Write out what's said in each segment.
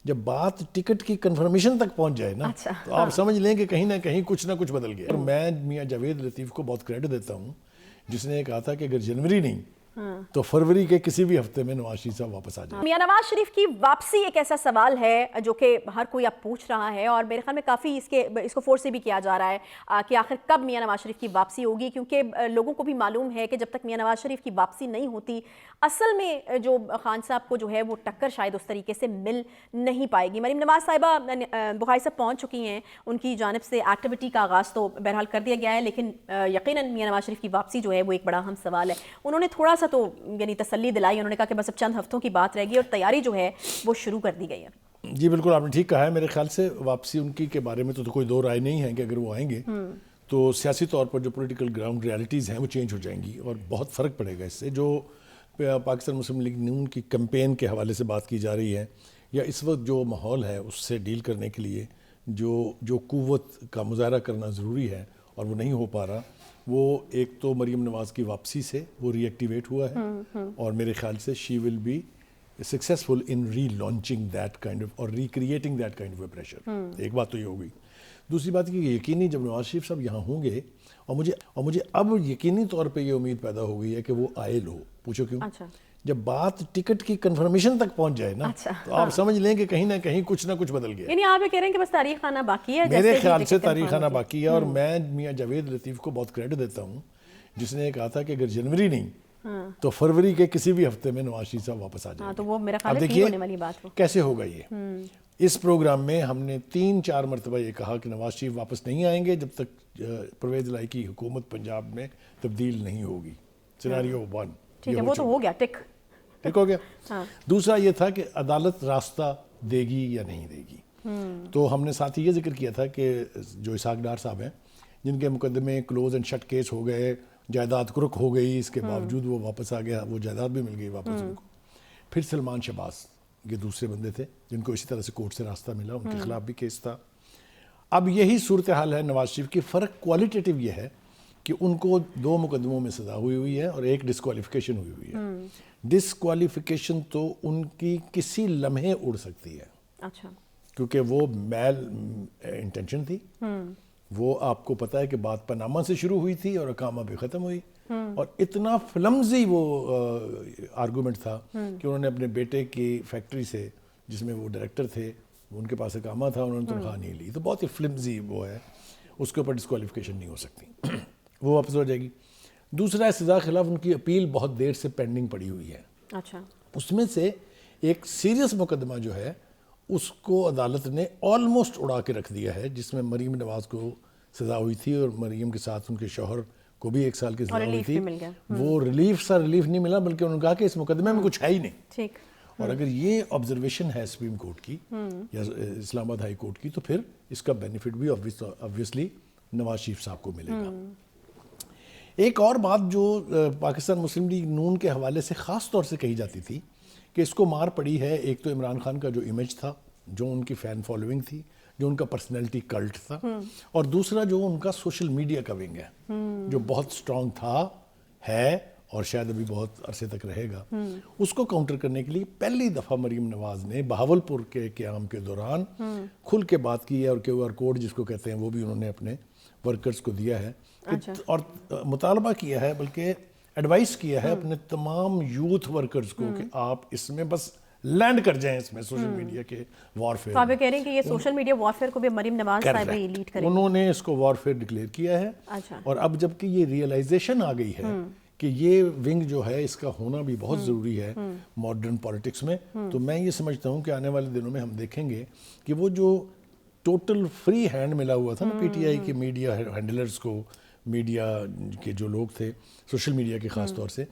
جب بات ٹکٹ کی کنفرمیشن تک پہنچ جائے نا تو آپ سمجھ لیں کہ کہیں نہ کہیں کچھ بدل گیا. اور میں میاں جاوید لطیف کو بہت کریڈٹ دیتا ہوں جس نے کہا تھا کہ اگر جنوری نہیں تو فروری کے کسی بھی ہفتے میں نواز شریف صاحب واپس آ جائیں. میاں نواز شریف کی واپسی ایک ایسا سوال ہے جو کہ ہر کوئی اب پوچھ رہا ہے اور میرے خیال میں کافی اس کو فورس سے بھی کیا جا رہا ہے کہ آخر کب میاں نواز شریف کی واپسی ہوگی, کیونکہ لوگوں کو بھی معلوم ہے کہ جب تک میاں نواز شریف کی واپسی نہیں ہوتی اصل میں جو خان صاحب کو جو ہے وہ ٹکر شاید اس طریقے سے مل نہیں پائے گی. مریم نواز صاحبہ بخاری صاحب پہنچ چکی ہیں, ان کی جانب سے ایکٹیویٹی کا آغاز تو بہرحال کر دیا گیا ہے, لیکن یقیناً میاں نواز شریف کی واپسی جو ہے وہ ایک بڑا اہم سوال ہے. انہوں نے تھوڑا سا تو یعنی تسلی دلائی, انہوں نے کہا کہ بس اب چند ہفتوں کی بات رہ گئی اور تیاری جو ہے وہ شروع کر دی گئی ہے. جی بالکل آپ نے ٹھیک کہا ہے. میرے خیال سے واپسی ان کی کے بارے میں تو کوئی دو رائے نہیں ہے کہ اگر وہ آئیں گے تو سیاسی طور پر جو پولیٹیکل گراؤنڈ ریالٹیز ہیں وہ چینج ہو جائیں گی اور بہت فرق پڑے گا اس سے. جو پاکستان مسلم لیگ نون کی کمپین کے حوالے سے بات کی جا رہی ہے یا اس وقت جو ماحول ہے اس سے ڈیل کرنے کے لیے جو قوت کا مظاہرہ کرنا ضروری ہے اور وہ نہیں ہو پا رہا, وہ ایک تو مریم نواز کی واپسی سے وہ ری ایکٹیویٹ ہوا ہے اور میرے خیال سے she will be successful in relaunching that kind of اور recreating that kind of a pressure. ایک بات تو یہ ہو گئی. دوسری بات کہ یقینی جب نواز شریف صاحب یہاں ہوں گے اور مجھے اب یقینی طور پہ یہ امید پیدا ہو گئی ہے کہ وہ آئل ہو. پوچھو کیوں؟ جب بات ٹکٹ کی کنفرمیشن تک پہنچ جائے نا تو آپ سمجھ لیں کہ کہیں نہ کہیں کچھ بدل گیا. یعنی آپ یہ کہہ رہے ہیں کہ بس تاریخ خانہ باقی ہے؟ میرے خیال سے تاریخ خانہ باقی ہے اور میں میاں جاوید لطیف کو بہت کریڈٹ دیتا ہوں جس نے کہا تھا کہ اگر جنوری نہیں تو فروری کے کسی بھی ہفتے میں نواز شریف صاحب واپس آ جائیں. تو وہ میرا خیال ہے ٹھیک ہونے والی بات ہو. کیسے ہوگا یہ؟ اس پروگرام میں ہم نے 3-4 مرتبہ یہ کہا کہ نواز شریف واپس نہیں آئیں گے جب تک پرویز الہی کی حکومت پنجاب میں تبدیل نہیں ہوگی. سیناریو 1 ٹھیک ہے, وہ تو ہو گیا, ٹک ہو گیا. دوسرا یہ تھا کہ عدالت راستہ دے گی یا نہیں دے گی. تو ہم نے ساتھ ہی یہ ذکر کیا تھا کہ جو اسحاق ڈار صاحب ہیں جن کے مقدمے کلوز اینڈ شٹ کیس ہو گئے, جائیداد کرک ہو گئی, اس کے باوجود وہ واپس آ گیا, وہ جائیداد بھی مل گئی واپس ان کو. پھر سلمان شہباز یہ دوسرے بندے تھے جن کو اسی طرح سے کورٹ سے راستہ ملا, ان کے خلاف بھی کیس تھا. اب یہی صورتحال ہے نواز شریف کی. فرق کوالٹیٹیو یہ ہے کہ ان کو 2 مقدموں میں سزا ہوئی ہے اور ایک ڈسکوالیفیکیشن ہوئی ہے. ڈسکوالیفیکیشن تو ان کی کسی لمحے اڑ سکتی ہے. اچھا, کیونکہ وہ میل انٹینشن تھی. وہ آپ کو پتا ہے کہ بات پاناما سے شروع ہوئی تھی اور اقامہ پہ ختم ہوئی, اور اتنا فلمزی وہ آرگومنٹ تھا کہ انہوں نے اپنے بیٹے کی فیکٹری سے جس میں وہ ڈائریکٹر تھے, ان کے پاس اقامہ تھا, انہوں نے تنخواہ نہیں لی. تو بہت ہی فلمزی وہ ہے, اس کے اوپر ڈسکوالیفیکیشن نہیں ہو سکتی, وہ واپس ہو جائے گی. دوسرا سزا خلاف ان کی اپیل بہت دیر سے پینڈنگ پڑی ہوئی ہے. اچھا, اس میں سے ایک سیریس مقدمہ جو ہے اس کو عدالت نے آلموسٹ اڑا کے رکھ دیا ہے, جس میں مریم نواز کو سزا ہوئی تھی اور مریم کے ساتھ ان کے شوہر کو بھی 1 سال کی سزا ہوئی تھی. وہ ریلیف نہیں ملا, بلکہ انہوں نے کہا کہ اس مقدمے میں کچھ ہے ہی نہیں. ٹھیک. اور اگر یہ آبزرویشن ہے سپریم کورٹ کی یا اسلام آباد ہائی کورٹ کی تو پھر اس کا بینیفٹ بھی obviously نواز شریف صاحب کو ملے گا. ایک اور بات جو پاکستان مسلم لیگ نون کے حوالے سے خاص طور سے کہی جاتی تھی کہ اس کو مار پڑی ہے, ایک تو عمران خان کا جو امیج تھا, جو ان کی فین فالوئنگ تھی, جو ان کا پرسنالٹی کلٹ تھا, اور دوسرا جو ان کا سوشل میڈیا کا ونگ ہے جو بہت سٹرونگ تھا, ہے اور شاید ابھی بہت عرصے تک رہے گا. اس کو کاؤنٹر کرنے کے لیے پہلی دفعہ مریم نواز نے بہاولپور کے قیام کے دوران کھل کے بات کی ہے, اور QR کوڈ جس کو کہتے ہیں وہ بھی انہوں نے اپنے ورکرز کو دیا ہے اور مطالبہ کیا ہے, بلکہ ایڈوائس کیا ہے اپنے تمام یوتھ ورکرز کو کہ آپ اس میں بس لینڈ کر جائیں, اس میں سوشل میڈیا کے وارفیئر. تو آپ یہ کہہ رہے ہیں کہ یہ سوشل میڈیا وارفیئر کو بھی مریم نواز صاحب ہی لیڈ کریں گے. انہوں نے اس کو وارفیئر ڈکلیئر کیا ہے. اور اب جب کہ یہ ریئلائزیشن آ گئی ہے کہ یہ ونگ جو ہے اس کا ہونا بھی بہت ضروری ہے ماڈرن پالیٹکس میں, تو میں یہ سمجھتا ہوں کہ آنے والے دنوں میں ہم دیکھیں گے کہ وہ جو ٹوٹل فری ہینڈ ملا ہوا تھا نا PTI کے میڈیا ہینڈلرز کو, میڈیا کے جو لوگ تھے سوشل میڈیا کے خاص طور سے,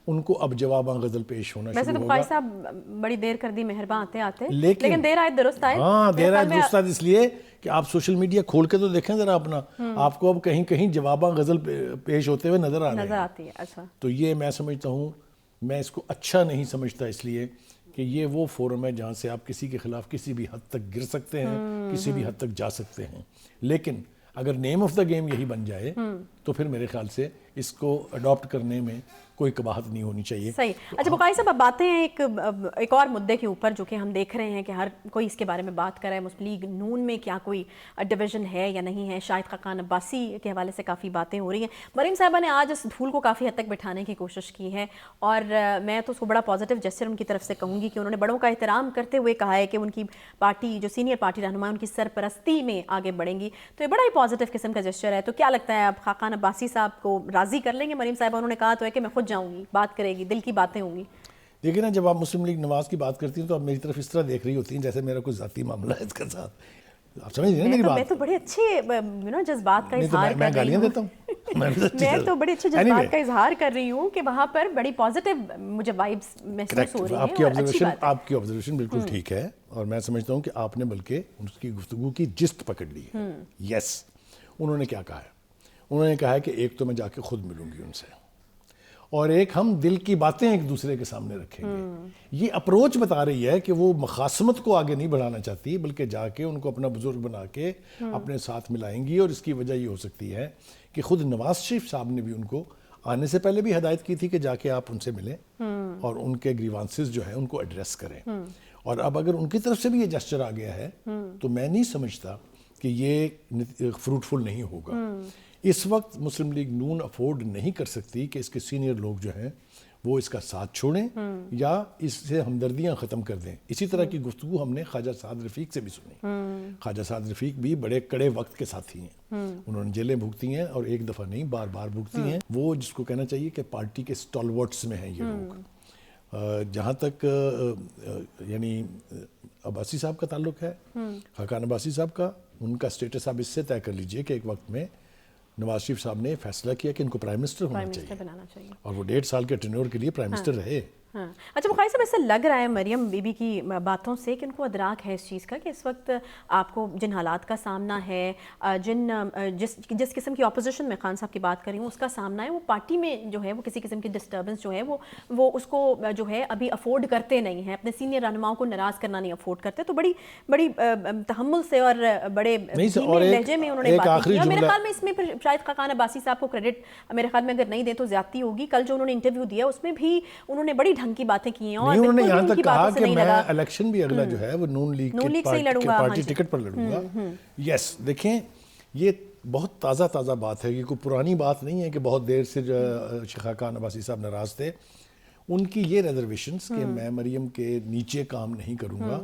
ان کو اب جواباں غزل پیش ہونا شروع ہوگا. ویسے تو بخاری صاحب بڑی دیر کر دی مہربان آتے لیکن دیر آئے درست آئے. ہاں دیر آئے درست آئے, اس لیے کہ آپ سوشل میڈیا کھول کے تو دیکھیں ذرا اپنا, آپ کو اب کہیں کہیں جواباں غزل پیش ہوتے ہوئے نظر آتی ہے. اچھا, تو یہ میں سمجھتا ہوں, میں اس کو اچھا نہیں سمجھتا, اس لیے کہ یہ وہ فورم ہے جہاں سے آپ کسی کے خلاف کسی بھی حد تک گر سکتے ہیں, کسی بھی حد تک جا سکتے ہیں. لیکن اگر نیم آف دا گیم یہی بن جائے تو پھر میرے خیال سے اس کو اڈاپٹ کرنے میں کوئی قباحت نہیں ہونی چاہیے. صحیح. اچھا بقائی صاحب، اب باتیں ہیں ایک اور مدعے کے اوپر جو کہ ہم دیکھ رہے ہیں کہ ہر کوئی اس کے بارے میں بات کر رہا ہے. مسلم لیگ نون میں کیا کوئی ڈویژن ہے یا نہیں ہے؟ شاہد خاقان عباسی کے حوالے سے کافی باتیں ہو رہی ہیں. مریم صاحبہ نے آج اس دھول کو کافی حد تک بٹھانے کی کوشش کی ہے، اور میں تو اس کو بڑا پازیٹیو جسچر ان کی طرف سے کہوں گی کہ انہوں نے بڑوں کا احترام کرتے ہوئے کہا ہے کہ ان کی پارٹی جو سینئر پارٹی رہنما ان کی سرپرستی میں آگے بڑھیں گی. تو یہ بڑا ہی پازیٹیو قسم کا جسچر ہے. تو کیا لگتا ہے آپ خاقان عباسی صاحب کو راضی کر لیں گے مریم صاحبہ؟ انہوں نے کہا تو ہے کہ میں خود جاؤں گی، بات کرے گی، دل کی باتیں ہوں گی. دیکھیں نا، جب آپ مسلم لیگ نواز کی بات کرتی ہیں تو آپ میری طرف اس طرح دیکھ رہی ہوتی ہیں جیسے میرا کوئی ذاتی معاملہ ہے اس کے ساتھ. آپ سمجھ رہی ہیں میری بات؟ میں تو بڑے اچھے جذبات کا اظہار کر رہی ہوں. میں گالیاں دیتا ہوں. میں تو بڑے اچھے جذبات کا اظہار کر رہی ہوں کہ وہاں پر بڑی پازیٹیو مجھے وائبس محسوس ہو رہی ہیں. آپ کی آبزرویشن بالکل ٹھیک ہے، اور میں سمجھتا ہوں کہ آپ نے بلکہ اس کی گفتگو کی جست پکڑ لی ہے. یس، انہوں نے کیا کہا ہے؟ انہوں نے کہا ہے کہ ایک تو میں جا کے خود ملوں گی ان سے، اور ایک ہم دل کی باتیں ایک دوسرے کے سامنے رکھیں گے. یہ اپروچ بتا رہی ہے کہ وہ مخاصمت کو آگے نہیں بڑھانا چاہتی، بلکہ جا کے ان کو اپنا بزرگ بنا کے اپنے ساتھ ملائیں گی. اور اس کی وجہ یہ ہو سکتی ہے کہ خود نواز شریف صاحب نے بھی ان کو آنے سے پہلے بھی ہدایت کی تھی کہ جا کے آپ ان سے ملیں اور ان کے گریوانسز جو ہیں ان کو ایڈریس کریں. اور اب اگر ان کی طرف سے بھی یہ جسچر آ گیا ہے تو میں نہیں سمجھتا کہ یہ فروٹفل نہیں ہوگا. اس وقت مسلم لیگ نون افورڈ نہیں کر سکتی کہ اس کے سینئر لوگ جو ہیں وہ اس کا ساتھ چھوڑیں یا اس سے ہمدردیاں ختم کر دیں. اسی طرح کی گفتگو ہم نے خواجہ سعد رفیق سے بھی سنی. خواجہ سعد رفیق بھی بڑے کڑے وقت کے ساتھی ہیں. انہوں نے جیلیں بھگتی ہیں، اور ایک دفعہ نہیں، بار بار بھگتی ہیں. وہ جس کو کہنا چاہیے کہ پارٹی کے سٹالورٹس میں ہیں یہ لوگ. جہاں تک یعنی عباسی صاحب کا تعلق ہے، خاقان عباسی صاحب کا، ان کا سٹیٹس آپ اس سے طے کر لیجئے کہ ایک وقت میں نواز شریف صاحب نے فیصلہ کیا کہ ان کو پرائم منسٹر ہونا چاہیے، اور وہ 1.5 سال کے ٹینیور کے لیے پرائم منسٹر رہے. اچھا بخاری صاحب، ایسا لگ رہا ہے مریم بی بی کی باتوں سے کہ ان کو ادراک ہے اس چیز کا کہ اس وقت آپ کو جن حالات کا سامنا ہے، جس قسم کی اپوزیشن میں خان صاحب کی بات کر رہی ہوں اس کا سامنا ہے، وہ پارٹی میں جو ہے وہ کسی قسم کی ڈسٹربنس جو ہے وہ اس کو جو ہے ابھی افورڈ کرتے نہیں ہیں، اپنے سینئر رہنماؤں کو ناراض کرنا نہیں افورڈ کرتے. تو بڑی تحمل سے اور بڑے لہجے میں انہوں نے بات کی. اور میرے خیال میں اس میں پھر شاید خاقان عباسی صاحب کو کریڈٹ میرے خیال میں اگر نہیں دیں تو زیادتی ہوگی. کل جو انہوں نے انٹرویو دیا اس میں بھی انہوں نے بڑی ڈھنگ کی باتیں کی ہیں، اور انہوں نے یہاں تک کہا کہ میں الیکشن بھی اگلا جو ہے وہ نون لیگ کی پارٹی ٹکٹ پر لڑوں گا. یس، دیکھیں یہ بہت تازہ بات ہے، یہ کوئی پرانی بات نہیں ہے کہ بہت دیر سے خاقان عباسی صاحب ناراض تھے. ان کی یہ ریزرویشنز کہ میں مریم کے نیچے کام نہیں کروں گا،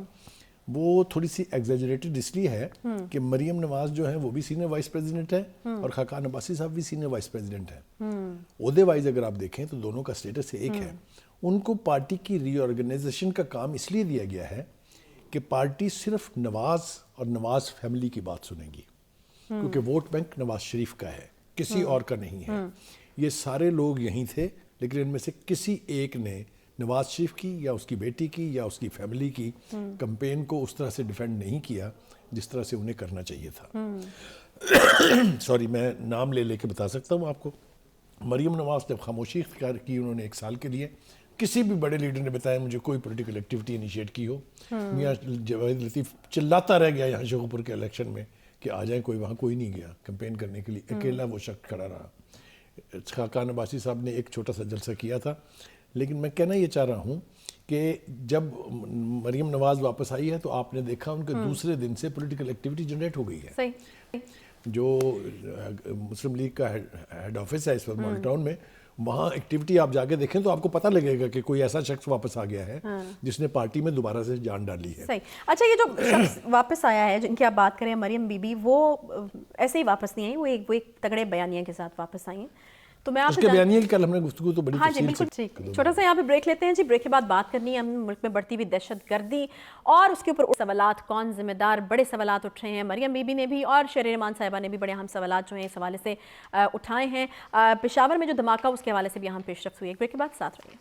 وہ تھوڑی سی ایگزیجریٹڈ اس لیے ہے کہ مریم نواز جو ہے وہ بھی سینئر وائس پریزیڈنٹ ہے اور خاقان عباسی صاحب بھی سینئر وائس پریزیڈنٹ ہے. عہدے وائز اگر آپ دیکھیں تو دونوں کا سٹیٹس ایک ہے. ان کو پارٹی کی ری آرگنائزیشن کا کام اس لیے دیا گیا ہے کہ پارٹی صرف نواز اور نواز فیملی کی بات سنے گی، کیونکہ ووٹ بینک نواز شریف کا ہے، کسی اور کا نہیں ہے. یہ سارے لوگ یہیں تھے، لیکن ان میں سے کسی ایک نے نواز شریف کی یا اس کی بیٹی کی یا اس کی فیملی کی کمپین کو اس طرح سے ڈیفینڈ نہیں کیا جس طرح سے انہیں کرنا چاہیے تھا. سوری، میں نام لے کے بتا سکتا ہوں آپ کو. مریم نواز جب خاموشی اختیار کی انہوں نے 1 سال کے لیے، کسی بھی بڑے لیڈر نے بتایا مجھے کوئی پولیٹیکل ایکٹیویٹی انیشیٹ کی ہو، میاں جاوید لطیف چلاتا رہ گیا یہاں شیخو پور کے الیکشن میں کہ آ جائیں، وہاں کوئی نہیں گیا کمپین کرنے کے لیے، اکیلا وہ شخص کھڑا رہا. خاقان عباسی صاحب نے ایک چھوٹا سا جلسہ کیا تھا. لیکن میں کہنا یہ چاہ رہا ہوں کہ جب مریم نواز واپس آئی ہے تو آپ نے دیکھا ان کے دوسرے دن سے پولیٹیکل ایکٹیویٹی جنریٹ ہو گئی ہے. جو مسلم لیگ کا ہیڈ آفس ہے اس وقت مال ٹاؤن میں، وہاں ایکٹیویٹی آپ جا کے دیکھیں تو آپ کو پتہ لگے گا کہ کوئی ایسا شخص واپس آ گیا ہے جس نے پارٹی میں دوبارہ سے جان ڈالی ہے. صحیح. اچھا، یہ جو شخص واپس آیا ہے جن کی آپ بات کریں مریم بی بی، وہ ایسے ہی واپس نہیں آئی، وہ ایک تگڑے بیانیے کے ساتھ واپس آئی ہیں. تو میں اس کے بیانیے کی کل ہم نے گفتگو تو بڑی تفصیل سے. چھوٹا سا یہاں پہ بریک لیتے ہیں جی. بریک کے بعد بات کرنی ہے ہم ملک میں بڑھتی ہوئی دہشت گردی اور اس کے اوپر سوالات، کون ذمہ دار. بڑے سوالات اٹھ رہے ہیں. مریم بی بی نے بھی اور شہریار رحمان صاحبہ نے بھی بڑے اہم سوالات جو ہیں اس حوالے سے اٹھائے ہیں. پشاور میں جو دھماکہ اس کے حوالے سے بھی اہم پیش رفت ہوئی ہے. بریک کے بعد ساتھ رہیے.